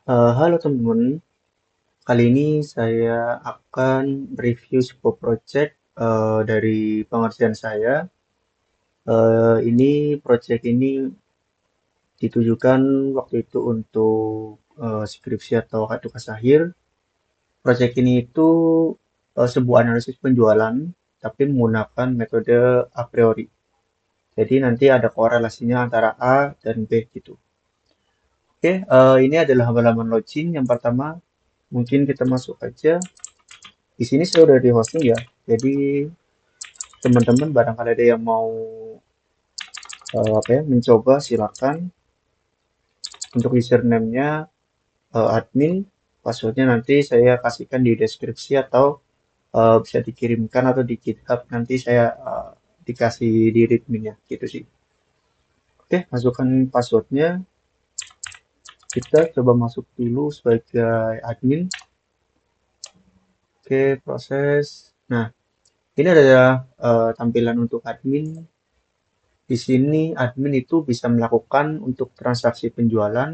Halo teman-teman, kali ini saya akan review sebuah project dari pengerjaan saya. Ini project ini ditujukan waktu itu untuk skripsi atau tugas akhir. Project ini itu sebuah analisis penjualan, tapi menggunakan metode a priori. Jadi nanti ada korelasinya antara A dan B gitu. Oke, ini adalah halaman login. Yang pertama, mungkin kita masuk aja. Di sini saya udah di hosting ya. Jadi teman-teman barangkali ada yang mau mencoba silakan. Untuk username-nya admin, passwordnya nanti saya kasihkan di deskripsi atau bisa dikirimkan atau di GitHub nanti saya dikasih di readme-nya gitu sih. Oke, masukkan passwordnya. Kita coba masuk dulu sebagai admin. Oke, proses. Nah, ini ada tampilan untuk admin. Di sini admin itu bisa melakukan untuk transaksi penjualan,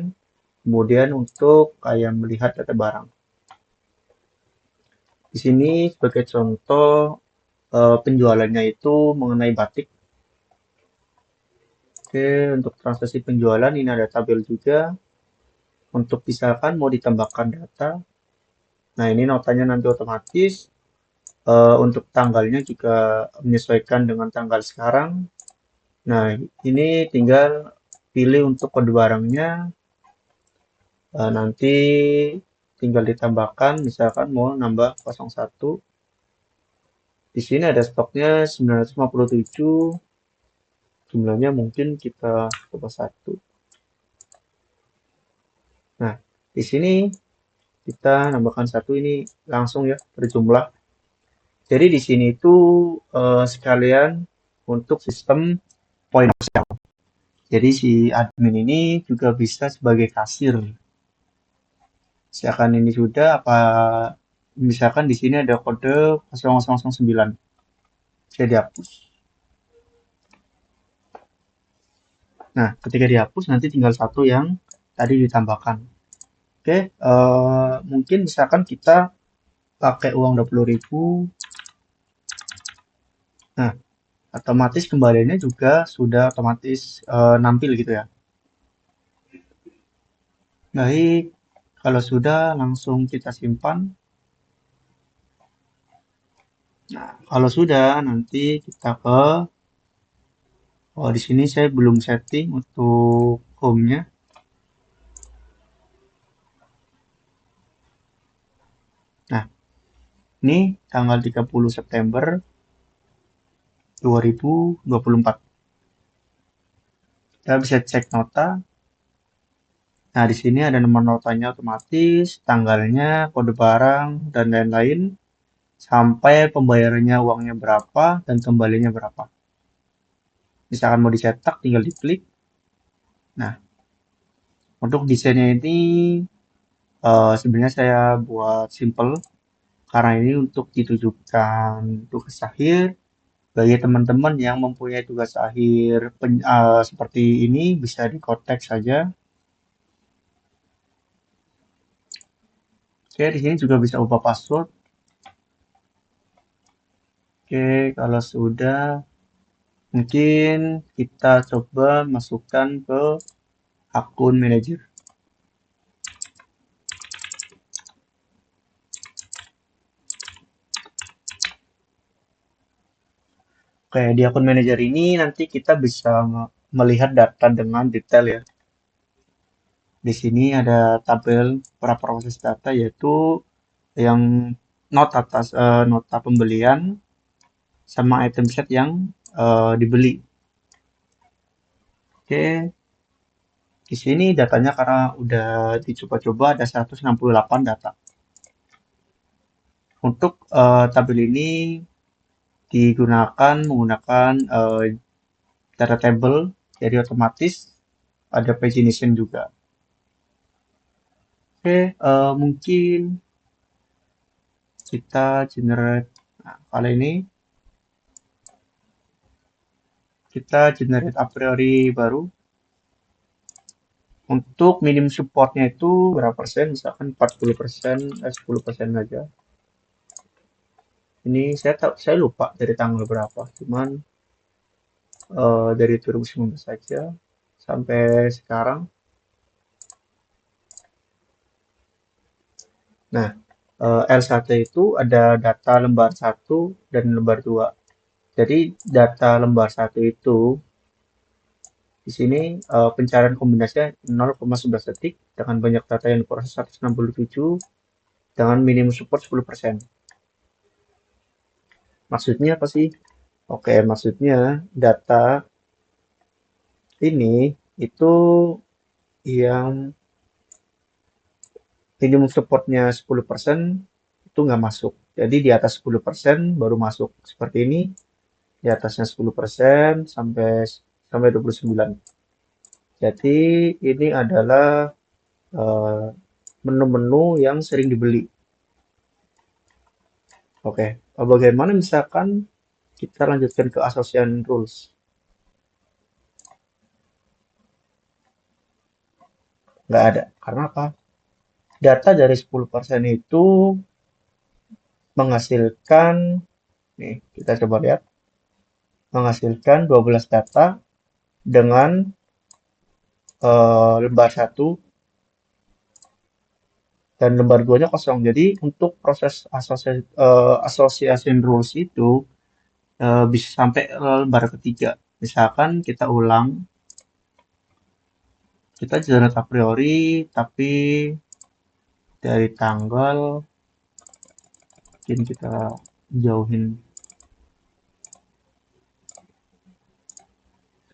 kemudian untuk kayak melihat data barang. Di sini sebagai contoh penjualannya itu mengenai batik. Oke, untuk transaksi penjualan ini ada tabel juga. Untuk misalkan mau ditambahkan data, nah ini notanya nanti otomatis. Untuk tanggalnya juga menyesuaikan dengan tanggal sekarang. Nah, ini tinggal pilih untuk kode barangnya. Nanti tinggal ditambahkan, misalkan mau nambah 01. Di sini ada stoknya 957, jumlahnya mungkin kita coba 1. Nah, di sini kita nambahkan 1 ini langsung ya berjumlah. Jadi di sini itu sekalian untuk sistem point of sale. Jadi si admin ini juga bisa sebagai kasir. Misalkan ini sudah apa misalkan di sini ada kode 0009. Saya dihapus. Nah, ketika dihapus nanti tinggal satu yang tadi ditambahkan. Oke, mungkin misalkan kita pakai uang 20.000. Nah, otomatis kembaliannya juga sudah otomatis nampil gitu ya. Baik, kalau sudah langsung kita simpan. Nah, kalau sudah nanti kita ke di sini saya belum setting untuk home-nya. Nah, ini tanggal 30 September 2024. Kita bisa cek nota. Nah, di sini ada nomor notanya otomatis, tanggalnya, kode barang, dan lain-lain, sampai pembayarannya uangnya berapa dan kembalinya berapa. Misalkan mau dicetak, tinggal diklik. Nah, untuk desainnya ini sebenarnya saya buat simple, karena ini untuk ditujukan tugas akhir. Bagi teman-teman yang mempunyai tugas akhir seperti ini, bisa di konteks saja. Oke, di sini juga bisa ubah password. Oke, kalau sudah, mungkin kita coba masukkan ke akun manajer. Oke, di akun manajer ini nanti kita bisa melihat data dengan detail ya. Di sini ada tabel proses data yaitu yang nota pembelian sama item set yang dibeli. Oke, di sini datanya karena udah dicoba-coba ada 168 data. Untuk tabel ini digunakan menggunakan data table, jadi otomatis ada pagination juga. Oke, mungkin kita generate, nah, kali ini kita generate a priori baru. Untuk minim supportnya itu berapa persen? Misalkan 40%, 10% aja. Ini saya lupa dari tanggal berapa, cuman dari 2019 saja sampai sekarang. Nah, L1 itu ada data lembar 1 dan lembar 2. Jadi data lembar 1 itu di sini pencarian kombinasinya 0,11 detik dengan banyak data yang diproses 167 dengan minimum support 10%. Maksudnya apa sih? Oke, maksudnya data ini itu yang minimum supportnya 10% itu nggak masuk. Jadi di atas 10% baru masuk. Seperti ini, di atasnya 10% sampai sampai 29. Jadi ini adalah eh, menu-menu yang sering dibeli. Oke, bagaimana misalkan kita lanjutkan ke association rules? Nggak ada. Karena apa? Data dari 10% itu menghasilkan, nih kita coba lihat, menghasilkan 12 data dengan lembar 1 dan lembar 2-nya kosong. Jadi untuk proses association rules itu bisa sampai lembar ketiga. Misalkan kita ulang, kita generate a priori, tapi dari tanggal mungkin kita jauhin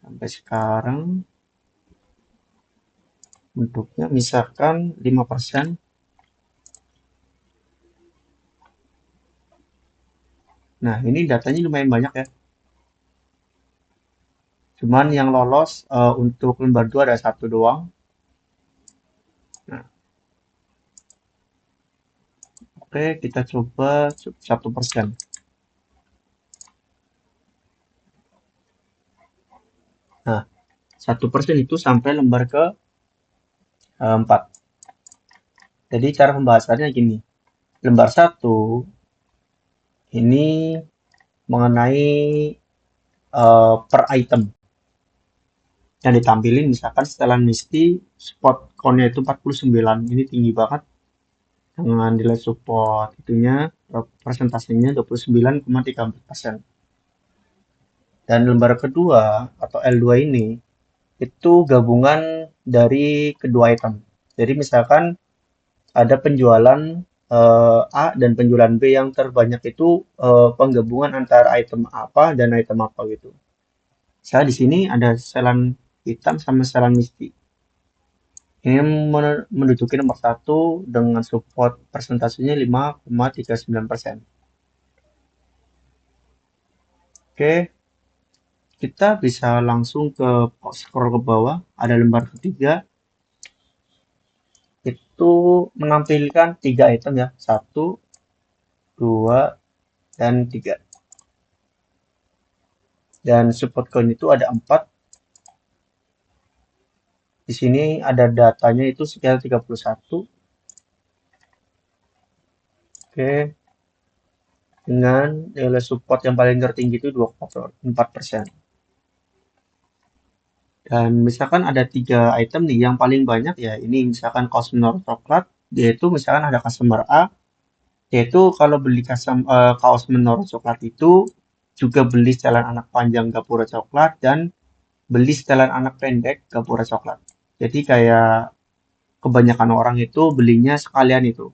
sampai sekarang, bentuknya misalkan 5%. Nah, ini datanya lumayan banyak ya. Cuman yang lolos untuk lembar 2 ada satu doang. Nah, oke, kita coba 1%. Nah, 1% itu sampai lembar ke 4. Jadi cara pembahasannya gini. Lembar 1 ini mengenai per item yang ditampilin, misalkan setelan Misty spot count-nya itu 49. Ini tinggi banget dengan nilai support itunya persentasenya 29,34%. Dan lembar kedua atau L2 ini itu gabungan dari kedua item. Jadi misalkan ada penjualan A dan penjualan B, yang terbanyak itu penggabungan antara item apa dan item apa gitu. Saya di sini ada setelan hitam sama setelan misty. Ini menduduki nomor satu dengan support persentasenya 5,39%. Oke, kita bisa langsung ke scroll ke bawah. Ada lembar ketiga, itu menampilkan 3 item ya. 1, 2, dan 3. Dan support coin itu ada 4. Di sini ada datanya itu sekitar 31. Oke, dengan nilai support yang paling tertinggi itu 24%. Dan misalkan ada 3 item nih, yang paling banyak ya ini misalkan kaos menor coklat, yaitu misalkan ada customer A, yaitu kalau beli kaos menor coklat itu juga beli setelan anak panjang Gapura coklat dan beli setelan anak pendek Gapura coklat. Jadi kayak kebanyakan orang itu belinya sekalian itu.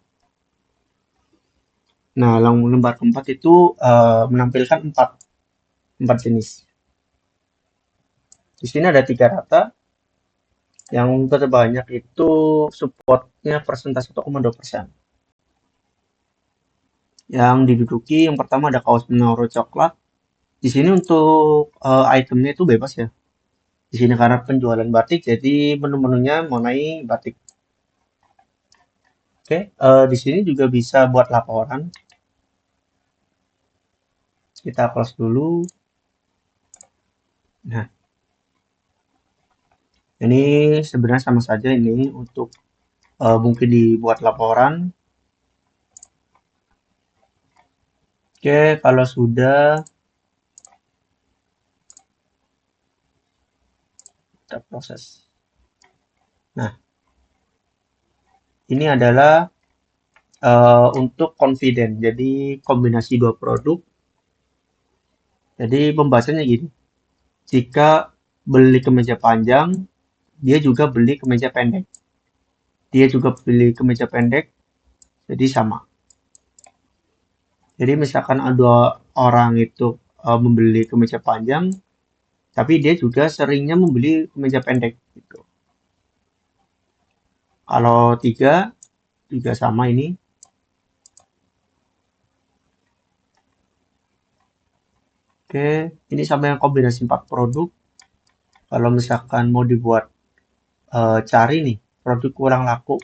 Nah, lembar keempat itu menampilkan empat jenis. Di sini ada 3 data. Yang terbanyak itu supportnya persentase 1,2%. Yang diduduki yang pertama ada kaos menoro coklat. Di sini untuk itemnya itu bebas ya. Di sini karena penjualan batik, jadi menu-menunya mengenai batik. Oke, di sini juga bisa buat laporan. Kita close dulu. Nah, Ini sebenarnya sama saja ini untuk mungkin dibuat laporan. Oke, kalau sudah kita proses. Nah, ini adalah untuk confident. Jadi kombinasi dua produk. Jadi pembahasannya gini. Jika beli kemeja panjang, dia juga beli kemeja pendek. Dia juga beli kemeja pendek, jadi sama. Jadi misalkan ada orang itu membeli kemeja panjang, tapi dia juga seringnya membeli kemeja pendek gitu. Kalau tiga juga sama ini. Oke, ini sama yang kombinasi 4 produk. Kalau misalkan mau dibuat cari nih produk kurang laku,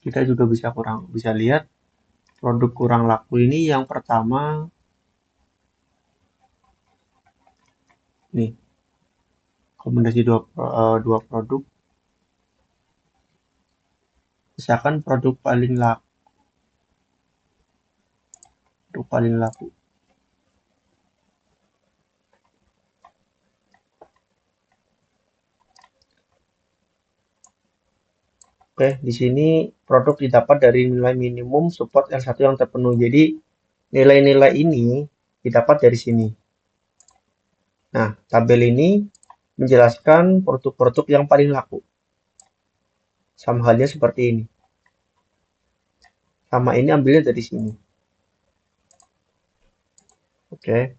kita juga bisa lihat produk kurang laku ini yang pertama nih, kombinasi dua produk. Misalkan produk paling laku. Oke, di sini produk didapat dari nilai minimum support L1 yang terpenuhi. Jadi nilai-nilai ini didapat dari sini. Nah, tabel ini menjelaskan produk-produk yang paling laku. Sama halnya seperti ini. Sama ini ambilnya dari sini. Oke.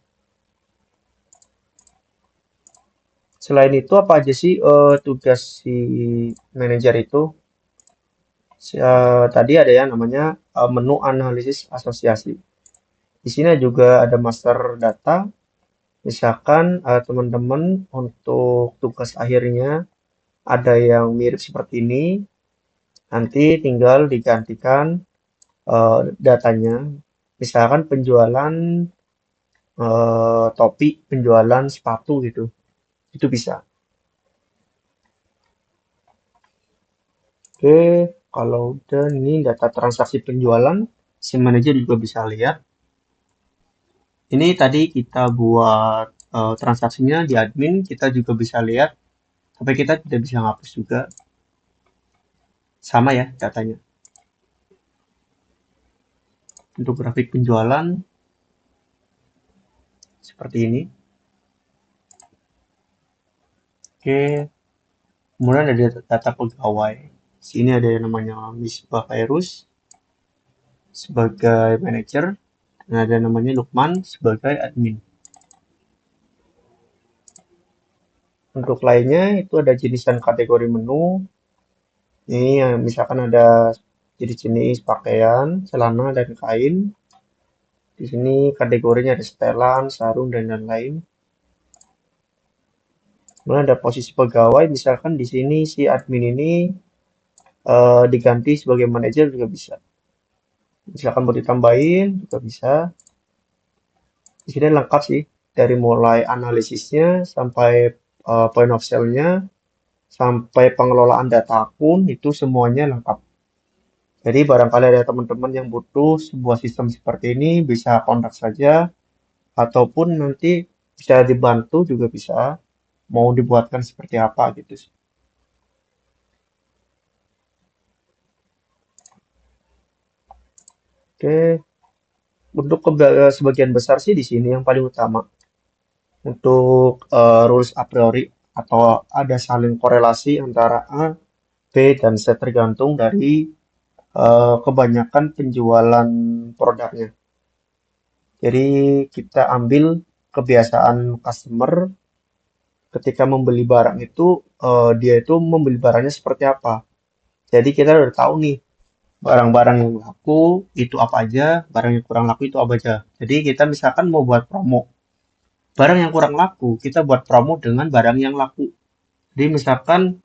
Selain itu apa aja sih tugas si manajer itu? Tadi ada yang namanya menu analisis asosiasi. Di sini juga ada master data. Misalkan teman-teman untuk tugas akhirnya ada yang mirip seperti ini, nanti tinggal digantikan datanya. Misalkan penjualan topi, penjualan sepatu gitu, itu bisa. Oke, kalau udah ini data transaksi penjualan, si manajer juga bisa lihat. Ini tadi kita buat transaksinya di admin, kita juga bisa lihat, tapi kita tidak bisa ngapus juga. Sama ya datanya. Untuk grafik penjualan seperti ini. Oke, kemudian ada data pegawai. Sini ada yang namanya Misbah Virus sebagai manajer, dan ada namanya Lukman sebagai admin. Untuk lainnya itu ada jenis dan kategori menu. Ini misalkan ada jenis-jenis pakaian, celana, dan kain. Di sini kategorinya ada setelan, sarung, dan lain-lain. Kemudian ada posisi pegawai, misalkan di sini si admin ini diganti sebagai manajer juga bisa. Misalkan mau ditambahin juga bisa. Di sini lengkap sih, dari mulai analisisnya sampai point of sale-nya, sampai pengelolaan data akun, itu semuanya lengkap. Jadi barangkali ada teman-teman yang butuh sebuah sistem seperti ini, bisa kontak saja, ataupun nanti bisa dibantu juga bisa, mau dibuatkan seperti apa gitu sih. Oke, untuk sebagian besar sih di sini yang paling utama. Untuk rules a priori atau ada saling korelasi antara A, B, dan Z tergantung dari kebanyakan penjualan produknya. Jadi kita ambil kebiasaan customer ketika membeli barang itu, dia itu membeli barangnya seperti apa. Jadi kita udah tahu nih barang-barang yang laku itu apa aja, barang yang kurang laku itu apa aja. Jadi kita misalkan mau buat promo, barang yang kurang laku kita buat promo dengan barang yang laku. Jadi misalkan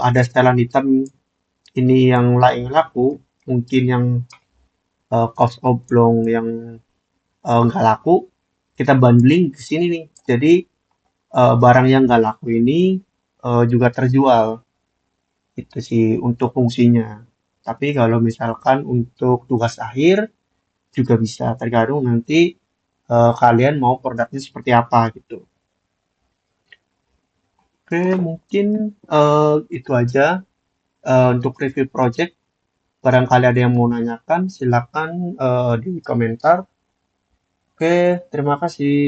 ada setelan hitam ini yang lain laku, mungkin yang kaos oblong yang nggak laku, kita bundling ke sini nih. Jadi barang yang nggak laku ini juga terjual. Itu sih untuk fungsinya. Tapi kalau misalkan untuk tugas akhir juga bisa tergantung nanti kalian mau produknya seperti apa gitu. Oke, mungkin itu aja untuk review project. Barangkali ada yang mau nanyakan, silakan di komentar. Oke, terima kasih.